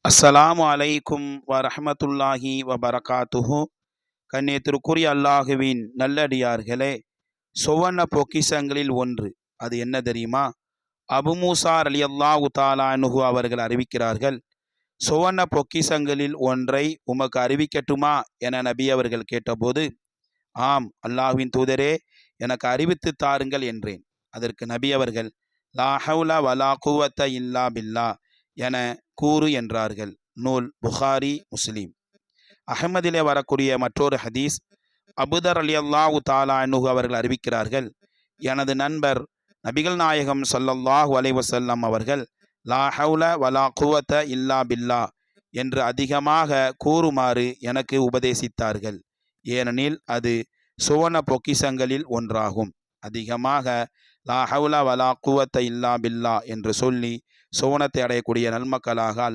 அஸ்ஸலாமு அலைக்கும் வரஹ்மத்துல்லாஹி வபரகாத்துஹு. கண்ணியத்திற்குரிய அல்லாஹுவின் நல்லடியார்களே, சுவர்ண பொக்கிஷங்களில் ஒன்று, அது என்ன தெரியுமா? அபு மூசா ரலியல்லாஹு தஆலா அன்ஹு அவர்கள் அறிவிக்கிறார்கள், சுவர்ண பொக்கிஷங்களில் ஒன்றை உமக்கு அறிவிக்கட்டுமா என நபி அவர்கள் கேட்டபோது, ஆம் அல்லாஹ்வின் தூதரே, எனக்கு அறிவித்து தாருங்கள் என்றேன். அதற்கு நபி அவர்கள், லா ஹவுல வலா குவத்த இல்லா பில்லா என கூறு என்றார்கள். நூல் புகாரி, முஸ்லீம். அஹ்மதிலே வரக்கூடிய மற்றொரு ஹதீஸ், அபூதர் ரலியல்லாஹு தஆலா அன்ஹு அவர்கள் அறிவிக்கிறார்கள், எனது நண்பர் நபிகள் நாயகம் ஸல்லல்லாஹு அலைஹி வஸல்லம் அவர்கள் லா ஹவுல வலா குவத்த இல்லா பில்லா என்று அதிகமாக கூறுமாறு எனக்கு உபதேசித்தார்கள். ஏனெனில் அது சுவன பொக்கிஷங்களில் ஒன்றாகும். அதிகமாக லா ஹவுல வலா குவத்த இல்லா பில்லா என்று சொல்லி சுவனத்தை அடையக்கூடிய நல்மக்களாக